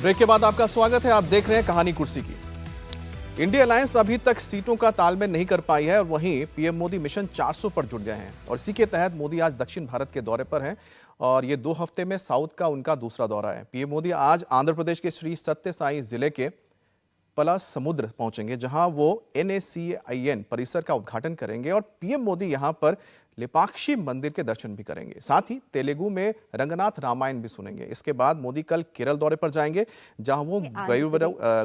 Break के बाद आपका स्वागत है। आप देख रहे हैं कहानी कुर्सी की। इंडिया अलायंस अभी तक सीटों का तालमेल नहीं कर पाई है और वहीं पीएम मोदी मिशन 400 पर जुट गए हैं और इसी के तहत मोदी आज दक्षिण भारत के दौरे पर हैं और ये 2 हफ्ते में साउथ का उनका दूसरा दौरा है। पीएम मोदी आज आंध्र प्रदेश के श्री सत्य साई जिले के पलासमुद्र पहुंचेंगे, जहां वो NACIN परिसर का उद्घाटन करेंगे और पीएम मोदी यहां पर लेपाक्षी मंदिर के दर्शन भी करेंगे। साथ ही तेलुगु में रंगनाथ रामायण भी सुनेंगे। इसके बाद मोदी कल केरल दौरे पर जाएंगे, जहां वो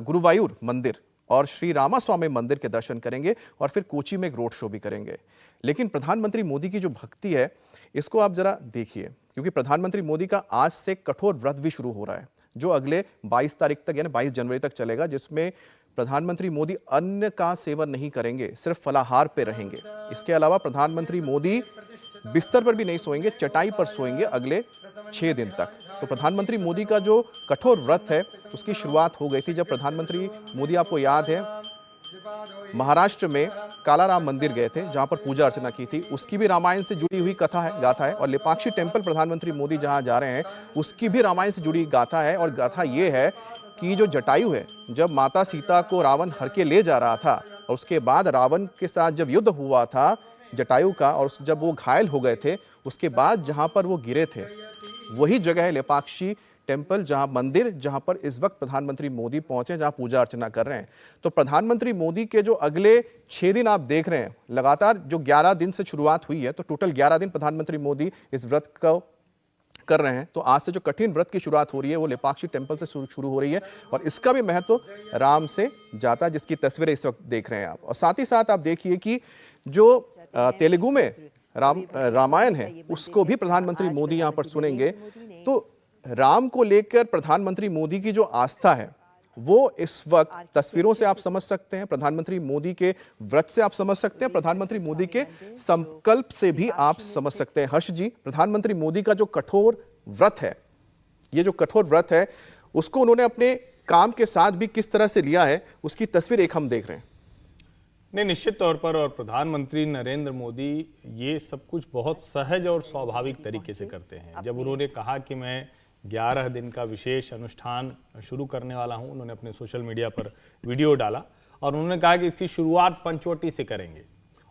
गुरुवायूर मंदिर और श्री रामास्वामी मंदिर के दर्शन करेंगे और फिर कोची में एक रोड शो भी करेंगे। लेकिन प्रधानमंत्री मोदी की जो भक्ति है, इसको आप जरा देखिए, क्योंकि प्रधानमंत्री मोदी का आज से कठोर व्रत भी शुरू हो रहा है, जो अगले 22 तारीख तक यानी 22 जनवरी तक चलेगा, जिसमें प्रधानमंत्री मोदी अन्न का सेवन नहीं करेंगे, सिर्फ फलाहार पे रहेंगे। इसके अलावा प्रधानमंत्री मोदी बिस्तर पर भी नहीं सोएंगे, चटाई पर सोएंगे अगले 6 दिन तक। तो प्रधानमंत्री मोदी का जो कठोर व्रत है, उसकी शुरुआत हो गई थी जब प्रधानमंत्री मोदी, आपको याद है, महाराष्ट्र में कालाराम मंदिर गए थे, जहां पर पूजा अर्चना की थी। उसकी भी रामायण से जुड़ी हुई कथा है, गाथा है। और लेपाक्षी टेंपल प्रधानमंत्री मोदी जहां जा रहे हैं, उसकी भी रामायण से जुड़ी गाथा है। और गाथा ये है कि जो जटायु है, जब माता सीता को रावण हर के ले जा रहा था और उसके बाद रावण के साथ जब युद्ध हुआ था जटायु का, और जब वो घायल हो गए थे, उसके बाद जहां पर वो गिरे थे, वही जगह है लेपाक्षी टेंपल, जहां मंदिर, जहां पर इस वक्त प्रधानमंत्री मोदी पहुंचे, जहां पूजा अर्चना कर रहे हैं। तो प्रधानमंत्री मोदी के जो अगले 6 दिन आप देख रहे हैं, लगातार जो 11 दिन से शुरुआत हुई है, तो टोटल 11 दिन प्रधानमंत्री मोदी इस व्रत को कर रहे हैं। तो आज से जो कठिन व्रत की शुरुआत हो रही है, वो लेपाक्षी टेंपल से शुरू हो रही है और इसका भी महत्व राम से जाता है, जिसकी तस्वीरें इस वक्त देख रहे हैं आप। और साथ ही साथ आप देखिए कि जो तेलुगु में रामायण है, उसको भी प्रधानमंत्री मोदी यहां पर सुनेंगे। तो राम को लेकर प्रधानमंत्री मोदी की जो आस्था है, वो इस वक्त तस्वीरों से आप समझ सकते हैं, प्रधानमंत्री मोदी के व्रत से आप समझ सकते हैं, प्रधानमंत्री मोदी के संकल्प से भी आप समझ सकते हैं। हर्ष जी, प्रधानमंत्री मोदी का जो कठोर व्रत है, ये जो कठोर व्रत है, उसको उन्होंने अपने काम के साथ भी किस तरह से लिया है, उसकी तस्वीर एक हम देख रहे हैं। नहीं, निश्चित तौर पर, और प्रधानमंत्री नरेंद्र मोदी ये सब कुछ बहुत सहज और स्वाभाविक तरीके से करते हैं। जब उन्होंने कहा कि मैं 11 दिन का विशेष अनुष्ठान शुरू करने वाला हूं, उन्होंने अपने सोशल मीडिया पर वीडियो डाला और उन्होंने कहा कि इसकी शुरुआत पंचवटी से करेंगे।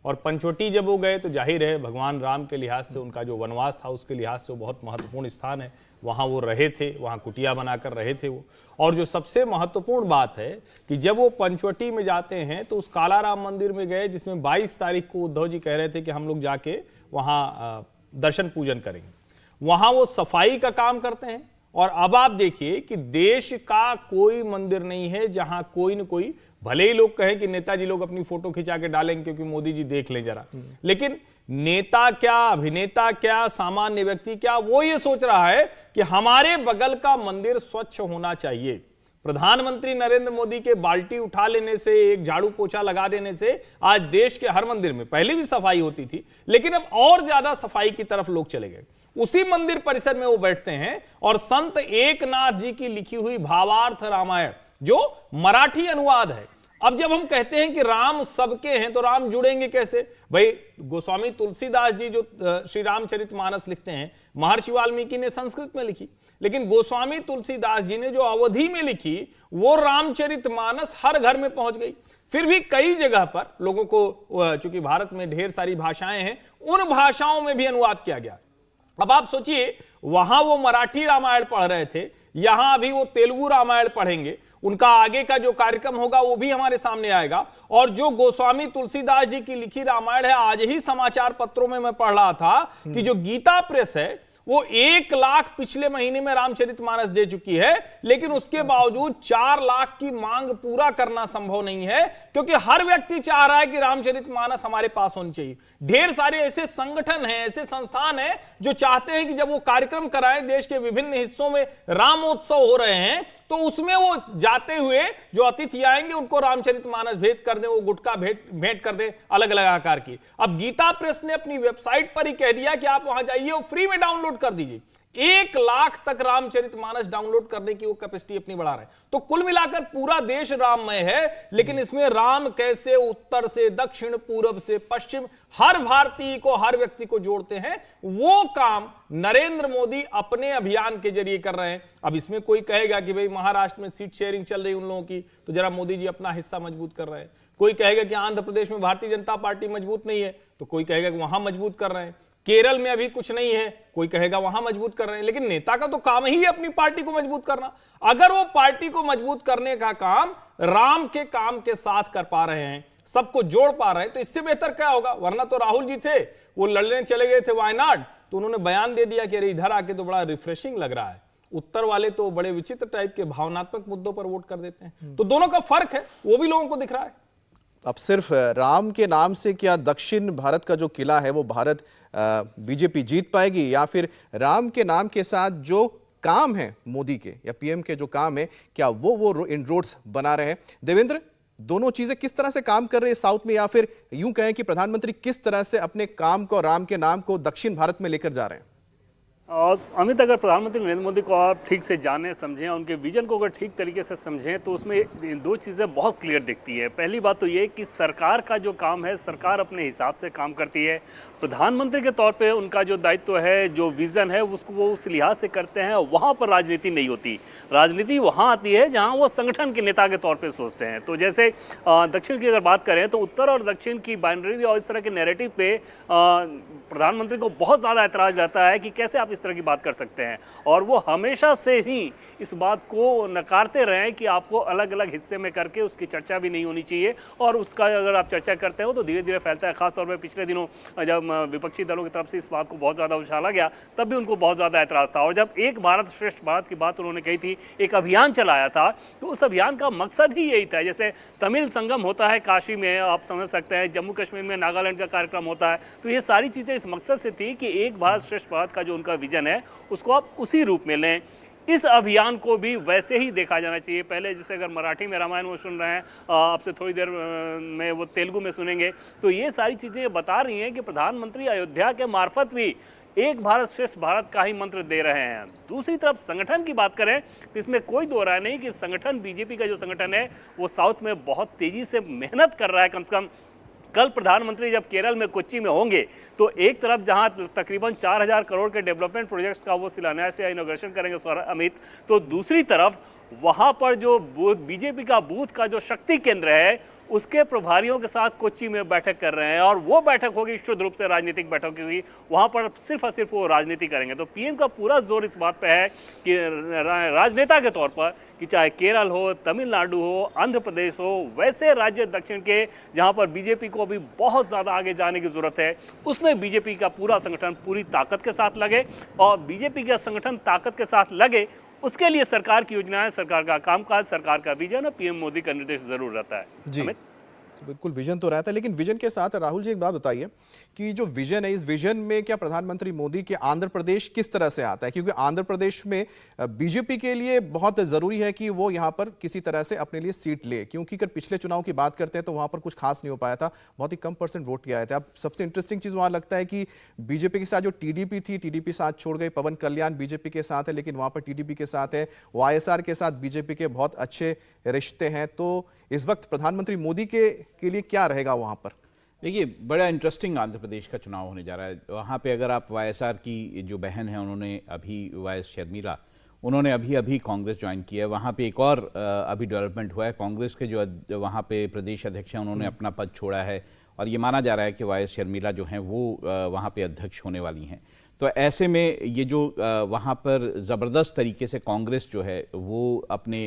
और पंचवटी जब वो गए तो जाहिर है भगवान राम के लिहाज से, उनका जो वनवास था उसके लिहाज से वो बहुत महत्वपूर्ण स्थान है, वहाँ वो रहे थे, वहाँ कुटिया बनाकर रहे थे वो। और जो सबसे महत्वपूर्ण बात है कि जब वो पंचवटी में जाते हैं तो उस कालाराम मंदिर में गए, जिसमें 22 तारीख को उद्धव जी कह रहे थे कि हम लोग जाके वहाँ दर्शन पूजन करेंगे। वहां वो सफाई का काम करते हैं। और अब आप देखिए कि देश का कोई मंदिर नहीं है जहां कोई न कोई, भले ही लोग कहें कि नेताजी लोग अपनी फोटो खिंचा के डालेंगे क्योंकि मोदी जी देख लें जरा, लेकिन नेता क्या, अभिनेता क्या, सामान्य व्यक्ति क्या, वो ये सोच रहा है कि हमारे बगल का मंदिर स्वच्छ होना चाहिए। प्रधानमंत्री नरेंद्र मोदी के बाल्टी उठा लेने से, एक झाड़ू पोछा लगा देने से आज देश के हर मंदिर में पहले भी सफाई होती थी, लेकिन अब और ज्यादा सफाई की तरफ लोग चले गए। उसी मंदिर परिसर में वो बैठते हैं और संत एकनाथ जी की लिखी हुई भावार्थ रामायण, जो मराठी अनुवाद है। अब जब हम कहते हैं कि राम सबके हैं, तो राम जुड़ेंगे कैसे? भाई, गोस्वामी तुलसीदास जी जो श्री रामचरितमानस लिखते हैं, महर्षि वाल्मीकि ने संस्कृत में लिखी, लेकिन गोस्वामी तुलसीदास जी ने जो अवधी में लिखी, वो रामचरितमानस हर घर में पहुंच गई। फिर भी कई जगह पर लोगों को, चूंकि भारत में ढेर सारी भाषाएं हैं, उन भाषाओं में भी अनुवाद किया गया। अब आप सोचिए, वहां वो मराठी रामायण पढ़ रहे थे, यहां अभी वो तेलुगु रामायण पढ़ेंगे। उनका आगे का जो कार्यक्रम होगा वो भी हमारे सामने आएगा। और जो गोस्वामी तुलसीदास जी की लिखी रामायण है, आज ही समाचार पत्रों में मैं पढ़ रहा था कि जो गीता प्रेस है, वो 1 लाख पिछले महीने में रामचरितमानस दे चुकी है, लेकिन उसके बावजूद 4 लाख की मांग पूरा करना संभव नहीं है, क्योंकि हर व्यक्ति चाह रहा है कि रामचरितमानस हमारे पास होनी चाहिए। ढेर सारे ऐसे संगठन हैं, ऐसे संस्थान हैं जो चाहते हैं कि जब वो कार्यक्रम कराएं, देश के विभिन्न हिस्सों में रामोत्सव हो रहे हैं, तो उसमें वो जाते हुए जो अतिथि आएंगे उनको रामचरितमानस भेंट कर दें, वो गुटखा भेंट कर दें अलग अलग आकार की। अब गीता प्रेस ने अपनी वेबसाइट पर ही कह दिया कि आप वहां जाइए और फ्री में डाउनलोड कर दीजिए। 1 लाख तक रामचरितमानस डाउनलोड करने की वो कैपेसिटी अपनी बढ़ा रहे हैं। तो कुल मिलाकर पूरा देश राममय है, लेकिन इसमें राम कैसे उत्तर से दक्षिण, पूरब से पश्चिम, हर भारतीय को, हर व्यक्ति को जोड़ते हैं, वो काम नरेंद्र मोदी अपने अभियान के जरिए कर रहे हैं। अब इसमें कोई कहेगा कि भाई महाराष्ट्र में सीट शेयरिंग चल रही उन लोगों की, तो जरा मोदी जी अपना हिस्सा मजबूत कर रहे हैं। कोई कहेगा कि आंध्र प्रदेश में भारतीय जनता पार्टी मजबूत नहीं है, तो कोई कहेगा कि वहां मजबूत कर रहे हैं। केरल में अभी कुछ नहीं है, कोई कहेगा वहां मजबूत कर रहे हैं। लेकिन नेता का तो काम ही है अपनी पार्टी को मजबूत करना। अगर वो पार्टी को मजबूत करने का काम राम के काम के साथ कर पा रहे हैं, सबको जोड़ पा रहे हैं, तो इससे बेहतर क्या होगा। वरना तो राहुल जी थे, वो लड़ने चले गए थे वायनाड, तो उन्होंने बयान दे दिया कि अरे इधर आके तो बड़ा रिफ्रेशिंग लग रहा है। उत्तर वाले तो बड़े विचित्र टाइप के भावनात्मक मुद्दों पर वोट कर देते हैं। तो दोनों का फर्क है, वो भी लोगों को दिख रहा है। अब सिर्फ राम के नाम से क्या दक्षिण भारत का जो किला है वो भारत बीजेपी जीत पाएगी, या फिर राम के नाम के साथ जो काम है मोदी के या पीएम के जो काम है, क्या वो इन रोड्स बना रहे हैं। देवेंद्र, दोनों चीजें किस तरह से काम कर रही है साउथ में, या फिर यूं कहें कि प्रधानमंत्री किस तरह से अपने काम को, राम के नाम को दक्षिण भारत में लेकर जा रहे हैं। और अमित, अगर प्रधानमंत्री नरेंद्र मोदी को आप ठीक से जाने समझें, उनके विजन को अगर ठीक तरीके से समझें, तो उसमें 2 चीज़ें बहुत क्लियर दिखती है। पहली बात तो ये कि सरकार का जो काम है, सरकार अपने हिसाब से काम करती है। प्रधानमंत्री के तौर पे उनका जो दायित्व है, जो विज़न है, उसको वो उस लिहाज से करते हैं। वहाँ पर राजनीति नहीं होती। राजनीति वहाँ आती है जहाँ वो संगठन के नेता के तौर पर सोचते हैं। तो जैसे दक्षिण की अगर बात करें, तो उत्तर और दक्षिण की बाइनरी और इस तरह के नैरेटिव पे प्रधानमंत्री को बहुत ज़्यादा ऐतराज़ रहता है कि कैसे आप इस तरह की बात कर सकते हैं। और वो हमेशा से ही इस बात को नकारते रहे हैं कि आपको अलग अलग हिस्से में करके उसकी चर्चा भी नहीं होनी चाहिए, और उसका अगर आप चर्चा करते हो तो धीरे धीरे फैलता है। खासतौर पर पिछले दिनों जब विपक्षी दलों की तरफ से इस बात को बहुत ज़्यादा उछाला गया, तब भी उनको बहुत ज़्यादा ऐतराज़ था। और जब एक भारत श्रेष्ठ भारत की बात उन्होंने कही थी, एक अभियान चलाया था, तो उस अभियान का मकसद ही यही था। जैसे तमिल संगम होता है काशी में, आप समझ सकते हैं, जम्मू कश्मीर में नागालैंड का कार्यक्रम होता है, तो ये सारी चीज़ें इस मकसद से थी कि एक भारत श्रेष्ठ भारत का जो उनका विजन है, उसको आप उसी रूप में लें। इस अभियान को भी वैसे ही देखा जाना चाहिए। पहले जैसे अगर मराठी में रामायण वो सुन रहे हैं, आपसे थोड़ी देर में वो तेलुगु में सुनेंगे, तो ये सारी चीज़ें बता रही हैं कि प्रधानमंत्री अयोध्या के मार्फत भी एक भारत श्रेष्ठ भारत का ही मंत्र दे रहे हैं। दूसरी तरफ संगठन की बात करें तो इसमें कोई दो राय नहीं कि संगठन, बीजेपी का जो संगठन है, वो साउथ में बहुत तेजी से मेहनत कर रहा है। कम से कम कल प्रधानमंत्री जब केरल में कोच्चि में होंगे, तो एक तरफ जहां तकरीबन 4000 करोड़ के डेवलपमेंट प्रोजेक्ट्स का वो शिलान्यास या इनॉग्रेशन करेंगे अमित, तो दूसरी तरफ वहां पर जो बीजेपी का बूथ का जो शक्ति केंद्र है, उसके प्रभारियों के साथ कोच्चि में बैठक कर रहे हैं। और वो बैठक होगी शुद्ध रूप से राजनीतिक बैठक होगी, वहां पर सिर्फ और सिर्फ वो राजनीति करेंगे। तो पीएम का पूरा जोर इस बात पे है कि राजनेता के तौर पर, कि चाहे केरल हो, तमिलनाडु हो, आंध्र प्रदेश हो, वैसे राज्य दक्षिण के जहां पर बीजेपी को अभी बहुत ज़्यादा आगे जाने की ज़रूरत है, उसमें बीजेपी का पूरा संगठन पूरी ताकत के साथ लगे। और बीजेपी का संगठन ताकत के साथ लगे, उसके लिए सरकार की योजनाएं, सरकार का कामकाज, सरकार का विजन और पीएम मोदी का निर्देश जरूर रहता है। जी, तो बिल्कुल विजन तो रहता है, लेकिन विजन के साथ राहुल जी एक बात बताइए कि जो विजन है, इस विजन में क्या प्रधानमंत्री मोदी के आंध्र प्रदेश किस तरह से आता है, क्योंकि आंध्र प्रदेश में बीजेपी के लिए बहुत जरूरी है कि वो यहाँ पर किसी तरह से अपने लिए सीट ले, क्योंकि अगर पिछले चुनाव की बात करते हैं तो वहां पर कुछ खास नहीं हो पाया था, बहुत ही कम % वोट किए आए थे। अब सबसे इंटरेस्टिंग चीज वहां लगता है कि बीजेपी के साथ जो टीडीपी थी, टीडीपी साथ छोड़ गई, पवन कल्याण बीजेपी के साथ है, लेकिन वहां पर टीडीपी के साथ है, वाईएसआर के साथ बीजेपी के बहुत अच्छे रिश्ते हैं। तो इस वक्त प्रधानमंत्री मोदी के लिए क्या रहेगा वहां पर? देखिए, बड़ा इंटरेस्टिंग आंध्र प्रदेश का चुनाव होने जा रहा है। वहाँ पे अगर आप वाईएसआर की जो बहन है, उन्होंने अभी वाईएस शर्मिला, उन्होंने अभी कांग्रेस ज्वाइन किया है। वहाँ पे एक और अभी डेवलपमेंट हुआ है, कांग्रेस के जो वहाँ पे प्रदेश अध्यक्ष हैं, उन्होंने अपना पद छोड़ा है, और ये माना जा रहा है कि वाईएस शर्मिला जो हैं वो वहाँ पे अध्यक्ष होने वाली हैं। तो ऐसे में ये जो वहाँ पर ज़बरदस्त तरीके से कांग्रेस जो है वो अपने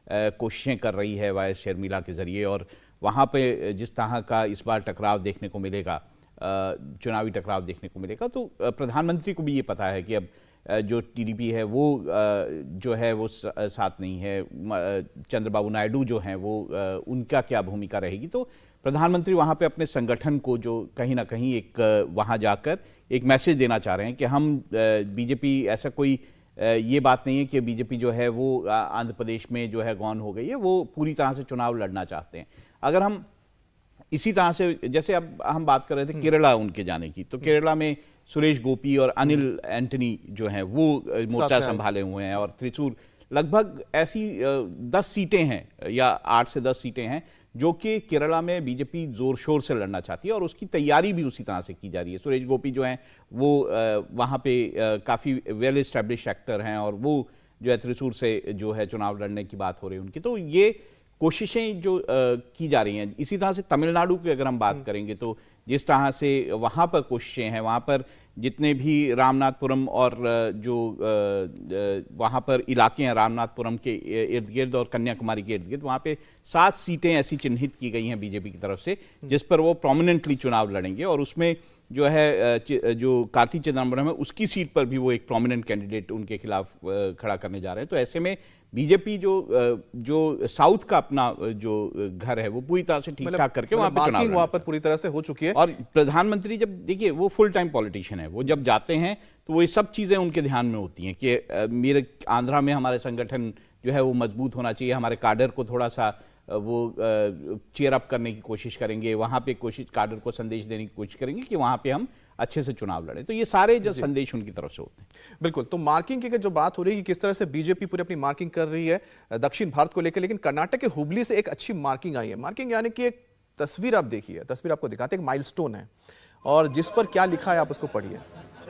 कोशिशें कर रही है वाईएस शर्मिला के ज़रिए, और वहाँ पे जिस तरह का इस बार टकराव देखने को मिलेगा, चुनावी टकराव देखने को मिलेगा, तो प्रधानमंत्री को भी ये पता है कि अब जो टीडीपी है वो जो है वो साथ नहीं है, चंद्रबाबू नायडू जो हैं वो उनका क्या भूमिका रहेगी। तो प्रधानमंत्री वहाँ पे अपने संगठन को जो कहीं ना कहीं एक वहाँ जाकर एक मैसेज देना चाह रहे हैं कि हम बीजेपी, ऐसा कोई ये बात नहीं है कि बीजेपी जो है वो आंध्र प्रदेश में जो है गौन हो गई है, वो पूरी तरह से चुनाव लड़ना चाहते हैं। अगर हम इसी तरह से जैसे अब हम बात कर रहे थे केरला उनके जाने की, तो केरला में सुरेश गोपी और अनिल एंटनी जो हैं वो मोर्चा संभाले हुए हैं, और त्रिशूर लगभग ऐसी 10 सीटें हैं या 8 से 10 सीटें हैं जो कि केरला में बीजेपी जोर शोर से लड़ना चाहती है, और उसकी तैयारी भी उसी तरह से की जा रही है। सुरेश गोपी जो हैं वो वहाँ पे काफ़ी वेल एस्टैब्लिश एक्टर हैं, और वो जो है त्रिशूर से जो है चुनाव लड़ने की बात हो रही है उनकी। तो ये कोशिशें जो की जा रही हैं। इसी तरह से तमिलनाडु की अगर हम बात करेंगे तो जिस तरह से वहाँ पर कोशिशें हैं, वहाँ पर जितने भी रामनाथपुरम और जो वहाँ पर इलाके हैं रामनाथपुरम के इर्द गिर्द और कन्याकुमारी के इर्द गिर्द, वहाँ पे 7 सीटें ऐसी चिन्हित की गई हैं बीजेपी की तरफ से जिस पर वो प्रोमिनेंटली चुनाव लड़ेंगे, और उसमें जो है जो कार्ति चिदम्बरम है उसकी सीट पर भी वो एक प्रोमिनेंट कैंडिडेट उनके खिलाफ खड़ा करने जा रहे हैं। तो ऐसे में बीजेपी जो साउथ का अपना जो घर है वो पूरी तरह से ठीक ठाक करके वहां पे चुनाव वहां पर पूरी तरह से हो चुकी है। और प्रधानमंत्री जब देखिए वो फुल टाइम पॉलिटिशियन है, वो जब जाते हैं तो वो ये सब चीजें उनके ध्यान में होती हैं कि मेरे आंध्रा में हमारे संगठन जो है वो मजबूत होना चाहिए, हमारे काडर को थोड़ा सा वो चीयर अप करने की कोशिश करेंगे, वहाँ पे कोशिश काडर को संदेश देने की कोशिश करेंगे कि वहाँ पे हम अच्छे से चुनाव लड़ें। तो ये सारे जो संदेश उनकी तरफ से होते हैं। बिल्कुल। तो मार्किंग की जो बात हो रही है कि किस तरह से बीजेपी पूरी अपनी मार्किंग कर रही है दक्षिण भारत को लेकर, लेकिन कर्नाटक के हुबली से एक अच्छी मार्किंग आई है। मार्किंग यानी कि एक तस्वीर आप देखिए, तस्वीर आपको दिखाते हैं, एक माइलस्टोन है और जिस पर क्या लिखा है आप उसको पढ़िए।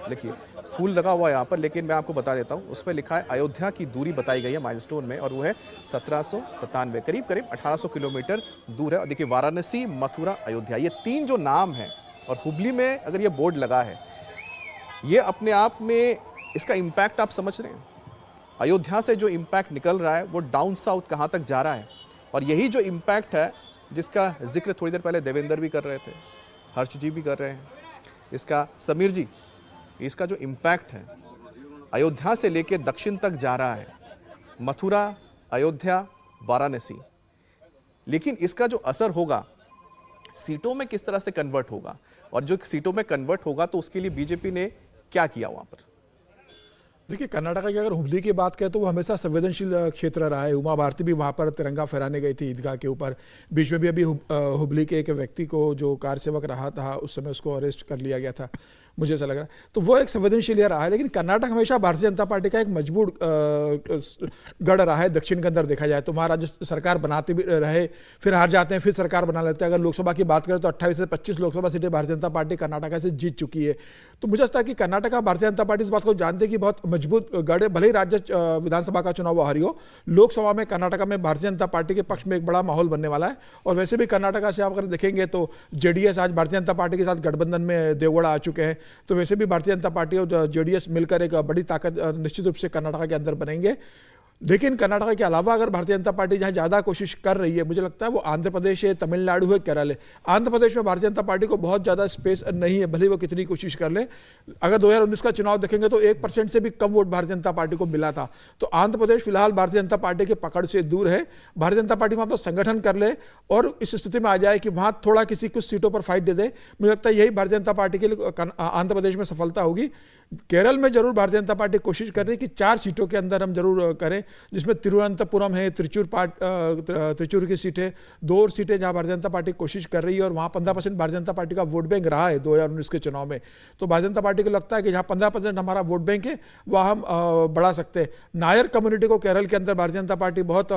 देखिए फूल लगा हुआ है यहाँ पर, लेकिन मैं आपको बता देता हूँ उस पर लिखा है अयोध्या की दूरी बताई गई है माइलस्टोन में, और वो है 1797, करीब 1800 किलोमीटर दूर है। और देखिए वाराणसी, मथुरा, अयोध्या, ये 3 जो नाम हैं, और हुबली में अगर ये बोर्ड लगा है, ये अपने आप में इसका इम्पैक्ट आप समझ रहे हैं। अयोध्या से जो इम्पैक्ट निकल रहा है वो डाउन साउथ कहाँ तक जा रहा है, और यही जो इम्पैक्ट है जिसका जिक्र थोड़ी देर पहले देवेंद्र भी कर रहे थे, हर्ष जी भी कर रहे हैं, इसका समीर जी, इसका जो इम्पैक्ट है अयोध्या से लेकर दक्षिण तक जा रहा है, मथुरा, अयोध्या, वाराणसी। लेकिन इसका जो असर होगा सीटों में किस तरह से कन्वर्ट होगा, और जो सीटों में कन्वर्ट होगा तो उसके लिए बीजेपी ने क्या किया वहां पर। देखिए कर्नाटक की अगर हुबली की बात करें तो वो हमेशा संवेदनशील क्षेत्र रहा है। उमा भारती भी वहाँ पर तिरंगा फहराने गई थी ईदगाह के ऊपर। बीच में भी अभी हुबली के एक व्यक्ति को जो कार सेवक रहा था उस समय उसको अरेस्ट कर लिया गया था, मुझे ऐसा लग रहा है। तो वो एक संवेदनशील रहा है। लेकिन कर्नाटक हमेशा भारतीय जनता पार्टी का एक मजबूत गढ़ रहा है दक्षिण के अंदर देखा जाए तो। वहाँ राज्य सरकार बनाते भी रहे, फिर हार जाते हैं, फिर सरकार बना लेते हैं। अगर लोकसभा की बात करें तो 28 से 25 लोकसभा सीटें भारतीय जनता पार्टी कर्नाटक से जीत चुकी है। तो मुझे लगता है कि कर्नाटक का भारतीय जनता पार्टी इस बात को जानते कि बहुत मजबूत गढ़ है। भले ही राज्य विधानसभा का चुनाव हारी हो, लोकसभा में कर्नाटक में भारतीय जनता पार्टी के पक्ष में एक बड़ा माहौल बनने वाला है। और वैसे भी कर्नाटक से आप अगर देखेंगे तो जेडीएस आज भारतीय जनता पार्टी के साथ गठबंधन में देवगढ़ आ चुके हैं। तो वैसे भी भारतीय जनता पार्टी और जेडीएस मिलकर एक बड़ी ताकत निश्चित रूप से कर्नाटक के अंदर बनेंगे। लेकिन कर्नाटक के अलावा अगर भारतीय जनता पार्टी जहां ज्यादा कोशिश कर रही है, मुझे लगता है वो आंध्र प्रदेश है, तमिलनाडु है, केरल है। आंध्र प्रदेश में भारतीय जनता पार्टी को बहुत ज्यादा स्पेस नहीं है, भले वो कितनी कोशिश कर ले। अगर 2019 का चुनाव देखेंगे तो 1% से भी कम वोट भारतीय जनता पार्टी को मिला था। तो आंध्र प्रदेश फिलहाल भारतीय जनता पार्टी के पकड़ से दूर है। भारतीय जनता पार्टी वहां तो संगठन कर ले और इस स्थिति में आ जाए कि वहां थोड़ा किसी कुछ सीटों पर फाइट दे दे, मुझे लगता है यही भारतीय जनता पार्टी के लिए आंध्र प्रदेश में सफलता होगी। केरल में जरूर भारतीय जनता पार्टी कोशिश कर रही है कि 4 सीटों के अंदर हम जरूर करें, जिसमें तिरुवनंतपुरम है, त्रिचूर की सीट है, 2 और सीटें जहां भारतीय जनता पार्टी कोशिश कर रही है। और वहां 15% भारतीय जनता पार्टी का वोट बैंक रहा है 2019 के चुनाव में। तो भारतीय जनता पार्टी को लगता है कि जहां 15% हमारा वोट बैंक है वहां हम बढ़ा सकते हैं। नायर कम्युनिटी को केरल के अंदर भारतीय जनता पार्टी बहुत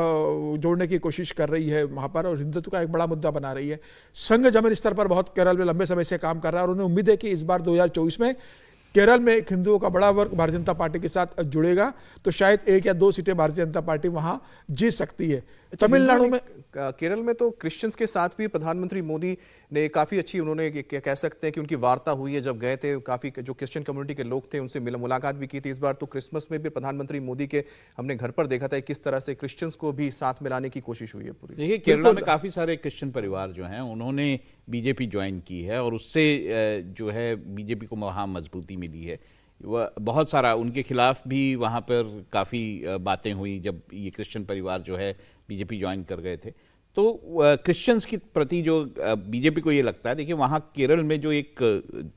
जोड़ने की कोशिश कर रही है वहां पर, और हिंदुत्व का एक बड़ा मुद्दा बना रही है। संघ जमीन स्तर पर बहुत केरल में लंबे समय से काम कर रहा है, और उन्हें उम्मीद है कि इस बार 2024 में केरल में एक हिंदुओं का बड़ा वर्ग भारतीय जनता पार्टी के साथ जुड़ेगा। तो शायद 1 या 2 सीटें भारतीय जनता पार्टी वहां जीत सकती है। तमिलनाडु में, केरल में तो क्रिश्चियंस के साथ भी प्रधानमंत्री मोदी ने काफी अच्छी, उन्होंने कह सकते हैं कि उनकी वार्ता हुई है। जब गए थे काफी जो क्रिश्चियन कम्युनिटी के लोग थे उनसे मुलाकात भी की थी। इस बार तो क्रिसमस में भी प्रधानमंत्री मोदी के हमने घर पर देखा था किस तरह से क्रिश्चियंस को भी साथ मिलाने की कोशिश हुई है पूरी। देखिए केरला में काफी सारे क्रिश्चियन परिवार जो हैं उन्होंने बीजेपी ज्वाइन की है, और उससे जो है बीजेपी को वहाँ मजबूती मिली है। वह बहुत सारा उनके खिलाफ भी वहाँ पर काफ़ी बातें हुई जब ये क्रिश्चियन परिवार जो है बीजेपी ज्वाइन कर गए थे। तो क्रिश्चियंस के प्रति जो बीजेपी को ये लगता है, देखिए वहाँ केरल में जो एक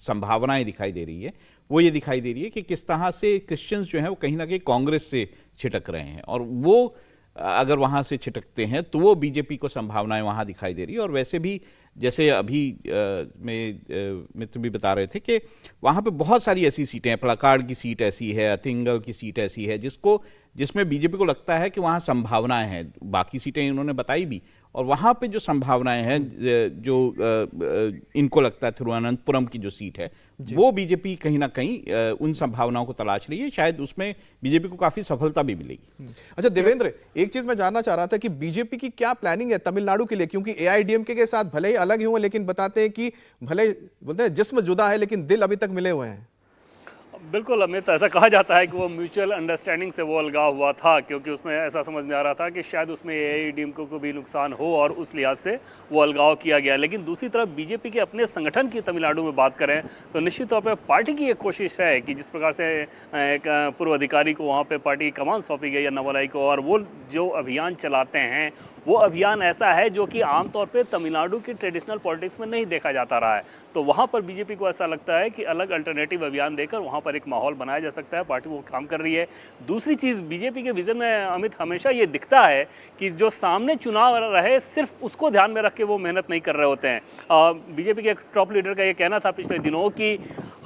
संभावनाएं दिखाई दे रही है वो ये दिखाई दे रही है कि किस तरह से क्रिश्चियंस जो हैं वो कहीं ना कहीं कांग्रेस से छिटक रहे हैं, और वो अगर वहाँ से छिटकते हैं तो वो बीजेपी को संभावनाएं वहाँ दिखाई दे रही है। और वैसे भी जैसे अभी मित्र भी बता रहे थे कि वहाँ पे बहुत सारी ऐसी सीटें हैं, पलक्कड़ की सीट ऐसी है, अतिंगल की सीट ऐसी है जिसमें बीजेपी को लगता है कि वहाँ संभावनाएं हैं। बाकी सीटें इन्होंने बताई भी, और वहाँ पे जो संभावनाएं हैं, जो इनको लगता है तिरुवनंतपुरम की जो सीट है वो बीजेपी कहीं ना कहीं उन संभावनाओं को तलाश रही है, शायद उसमें बीजेपी को काफी सफलता भी मिलेगी। अच्छा देवेंद्र, एक चीज मैं जानना चाह रहा था कि बीजेपी की क्या प्लानिंग है तमिलनाडु के लिए, क्योंकि एआईडीएमके के साथ भले ही अलग ही हुए लेकिन बताते हैं कि भले बोलते हैं जिस्म जुदा है लेकिन दिल अभी तक मिले हुए हैं। बिल्कुल अमित, ऐसा कहा जाता है कि वो म्यूचुअल अंडरस्टैंडिंग से वो अलगाव हुआ था, क्योंकि उसमें ऐसा समझ में आ रहा था कि शायद उसमें एआईडीएमके को भी नुकसान हो और उस लिहाज से वो अलगाव किया गया। लेकिन दूसरी तरफ बीजेपी के अपने संगठन की तमिलनाडु में बात करें तो निश्चित तौर पर पार्टी की एक कोशिश है कि जिस प्रकार से एक पूर्व अधिकारी को वहाँ पर पार्टी की कमान सौंपी गई अन्नामलाई को, और वो जो अभियान चलाते हैं वो अभियान ऐसा है जो कि आमतौर पे तमिलनाडु की ट्रेडिशनल पॉलिटिक्स में नहीं देखा जाता रहा है। तो वहाँ पर बीजेपी को ऐसा लगता है कि अलग अल्टरनेटिव अभियान देकर वहाँ पर एक माहौल बनाया जा सकता है। पार्टी वो काम कर रही है। दूसरी चीज़ बीजेपी के विजन में अमित हमेशा ये दिखता है कि जो सामने चुनाव रहे सिर्फ उसको ध्यान में रख के वो मेहनत नहीं कर रहे होते हैं। बीजेपी के एक टॉप लीडर का ये कहना था पिछले दिनों कि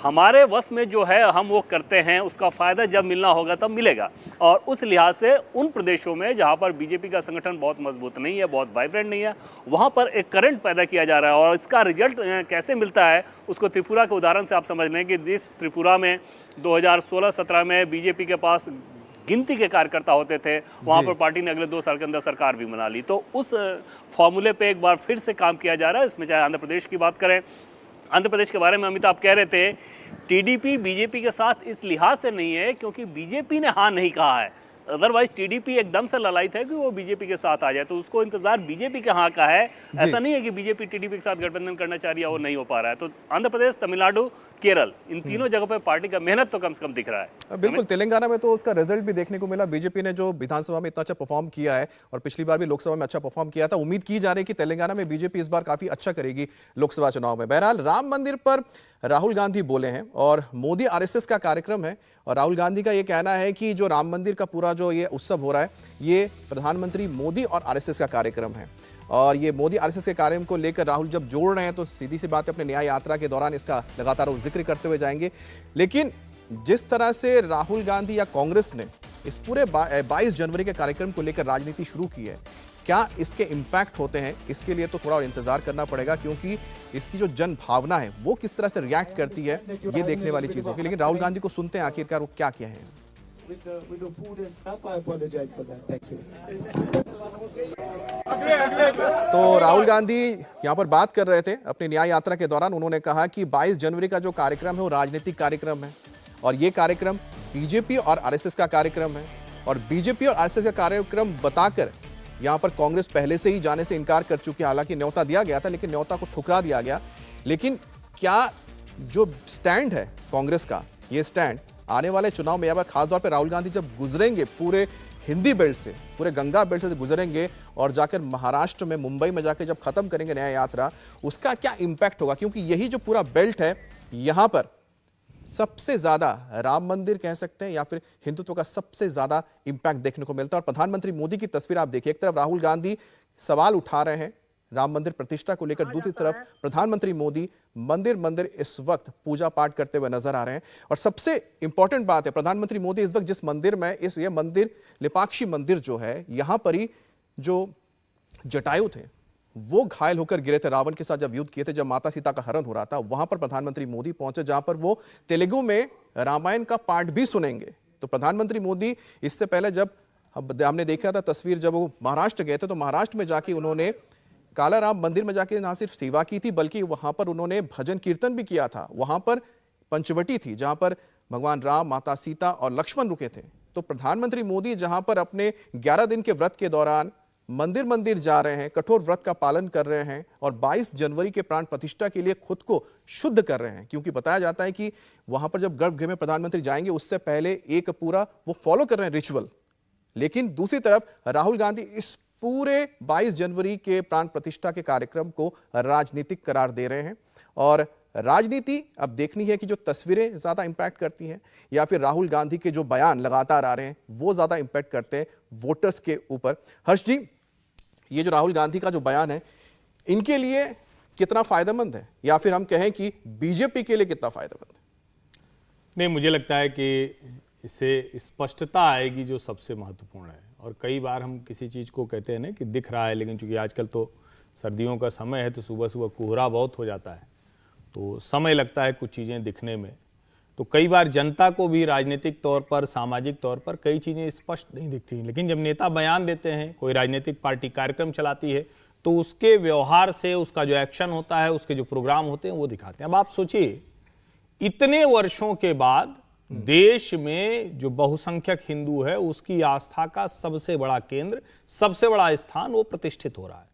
हमारे वश में जो है हम वो करते हैं, उसका फ़ायदा जब मिलना होगा तब मिलेगा। और उस लिहाज से उन प्रदेशों में जहाँ पर बीजेपी का संगठन बहुत मजबूत नहीं है, बहुत वाइब्रेंट नहीं है, वहाँ पर एक करंट पैदा किया जा रहा है। और इसका रिजल्ट कैसे मिलता है उसको त्रिपुरा के उदाहरण से आप समझ लें कि जिस त्रिपुरा में 2016-17 में बीजेपी के पास गिनती के कार्यकर्ता होते थे, वहाँ पर पार्टी ने अगले 2 साल के अंदर सरकार भी बना ली। तो उस फॉर्मूले पे एक बार फिर से काम किया जा रहा है। इसमें चाहे आंध्र प्रदेश की बात करें, आंध्र प्रदेश के बारे में अमित आप कह रहे थे, टीडीपी बीजेपी के साथ इस लिहाज से नहीं है क्योंकि बीजेपी ने हाँ नहीं कहा है। अदरवाइज टीडीपी एकदम से ललायित है कि वो बीजेपी के साथ आ जाए, तो उसको इंतजार बीजेपी के हाँ का है। ऐसा नहीं है कि बीजेपी टीडीपी के साथ गठबंधन करना चाह रही है, वो नहीं हो पा रहा है। तो आंध्र प्रदेश, तमिलनाडु, केरल, इन तीनों जगह पर पार्टी का मेहनत तो कम से कम दिख रहा है। बिल्कुल, तेलंगाना में तो उसका रिजल्ट भी देखने को मिला। बीजेपी ने जो विधानसभा में इतना अच्छा परफॉर्म किया है और पिछली बार भी लोकसभा में अच्छा परफॉर्म किया था, उम्मीद की जा रही है कि तेलंगाना में बीजेपी इस बार काफी अच्छा करेगी लोकसभा चुनाव में। बहरहाल राम मंदिर पर राहुल गांधी बोले हैं और मोदी आरएसएस का कार्यक्रम है, और राहुल गांधी का ये कहना है कि जो राम मंदिर का पूरा जो ये उत्सव हो रहा है ये प्रधानमंत्री मोदी और आरएसएस का कार्यक्रम है। और ये मोदी आरएसएस के कार्यक्रम को लेकर राहुल जब जोड़ रहे हैं तो सीधी सी बात है, अपने न्याय यात्रा के दौरान इसका लगातार वो जिक्र करते हुए जाएंगे। लेकिन जिस तरह से राहुल गांधी या कांग्रेस ने इस पूरे 22 जनवरी के कार्यक्रम को लेकर राजनीति शुरू की है, क्या इसके इम्पैक्ट होते हैं, इसके लिए तो थोड़ा और इंतजार करना पड़ेगा, क्योंकि इसकी जो जन भावना है वो किस तरह से रिएक्ट करती है ये देखने वाली चीज होगी। लेकिन राहुल गांधी को सुनते हैं आखिरकार वो क्या क्या है। तो राहुल गांधी यहाँ पर बात कर रहे थे अपनी न्याय यात्रा के दौरान। उन्होंने कहा कि 22 जनवरी का जो कार्यक्रम है वो राजनीतिक कार्यक्रम है, और ये कार्यक्रम बीजेपी और आरएसएस का कार्यक्रम है। और बीजेपी और आरएसएस का कार्यक्रम बताकर यहाँ पर कांग्रेस पहले से ही जाने से इनकार कर चुकी है। हालांकि न्योता दिया गया था लेकिन न्योता को ठुकरा दिया गया। लेकिन क्या जो स्टैंड है कांग्रेस का, ये स्टैंड आने वाले चुनाव में, या खासतौर पर राहुल गांधी जब गुजरेंगे पूरे हिंदी बेल्ट से, पूरे गंगा बेल्ट से गुजरेंगे और जाकर महाराष्ट्र में, मुंबई में जाकर जब खत्म करेंगे न्याय यात्रा, उसका क्या इंपैक्ट होगा? क्योंकि यही जो पूरा बेल्ट है, यहाँ पर सबसे ज्यादा राम मंदिर कह सकते हैं या फिर हिंदुत्व का सबसे ज्यादा इंपैक्ट देखने को मिलता है। और प्रधानमंत्री मोदी की तस्वीर आप देखिए, एक तरफ राहुल गांधी सवाल उठा रहे हैं राम मंदिर प्रतिष्ठा को लेकर, दूसरी तरफ प्रधानमंत्री मोदी मंदिर मंदिर इस वक्त पूजा पाठ करते हुए नजर आ रहे हैं। और सबसे इंपॉर्टेंट बात है, प्रधानमंत्री मोदी इस वक्त जिस मंदिर में, ये मंदिर लिपाक्षी मंदिर जो है, यहां पर ही जो जटायु थे वो घायल होकर गिरे थे रावण के साथ जब युद्ध किए थे, जब माता सीता का हरण हो रहा था, वहां पर प्रधानमंत्री मोदी पहुंचे, जहां पर वो तेलुगु में रामायण का पाठ भी सुनेंगे। तो प्रधानमंत्री मोदी इससे पहले जब हमने देखा था तस्वीर, जब वो महाराष्ट्र गए थे तो महाराष्ट्र में जाके उन्होंने काला राम मंदिर में जाके ना सिर्फ सेवा की थी बल्कि वहां पर उन्होंने भजन कीर्तन भी किया था। वहां पर पंचवटी थी जहां पर भगवान राम, माता सीता और लक्ष्मण रुके थे। तो प्रधानमंत्री मोदी जहां पर अपने 11 दिन के व्रत के दौरान मंदिर मंदिर जा रहे हैं, कठोर व्रत का पालन कर रहे हैं और 22 जनवरी के प्राण प्रतिष्ठा के लिए खुद को शुद्ध कर रहे हैं, क्योंकि बताया जाता है कि वहां पर जब गर्भगृह में प्रधानमंत्री जाएंगे उससे पहले एक पूरा वो फॉलो कर रहे हैं रिचुअल। लेकिन दूसरी तरफ राहुल गांधी इस पूरे 22 जनवरी के प्राण प्रतिष्ठा के कार्यक्रम को राजनीतिक करार दे रहे हैं। और राजनीति अब देखनी है कि जो तस्वीरें ज्यादा इंपैक्ट करती हैं या फिर राहुल गांधी के जो बयान लगातार आ रहे हैं वो ज्यादा इंपैक्ट करते हैं वोटर्स के ऊपर। हर्ष जी, ये जो राहुल गांधी का जो बयान है, इनके लिए कितना फायदेमंद है, या फिर हम कहें कि बीजेपी के लिए कितना फायदेमंद है? नहीं, मुझे लगता है कि इससे स्पष्टता आएगी जो सबसे महत्वपूर्ण है। और कई बार हम किसी चीज़ को कहते हैं ना कि दिख रहा है, लेकिन चूंकि आजकल तो सर्दियों का समय है तो सुबह सुबह कोहरा बहुत हो जाता है, तो समय लगता है कुछ चीज़ें दिखने में। तो कई बार जनता को भी राजनीतिक तौर पर, सामाजिक तौर पर कई चीज़ें स्पष्ट नहीं दिखती, लेकिन जब नेता बयान देते हैं, कोई राजनीतिक पार्टी कार्यक्रम चलाती है, तो उसके व्यवहार से, उसका जो एक्शन होता है, उसके जो प्रोग्राम होते हैं वो दिखाते हैं। अब आप सोचिए, इतने वर्षों के बाद देश में जो बहुसंख्यक हिंदू है उसकी आस्था का सबसे बड़ा केंद्र, सबसे बड़ा स्थान वो प्रतिष्ठित हो रहा है।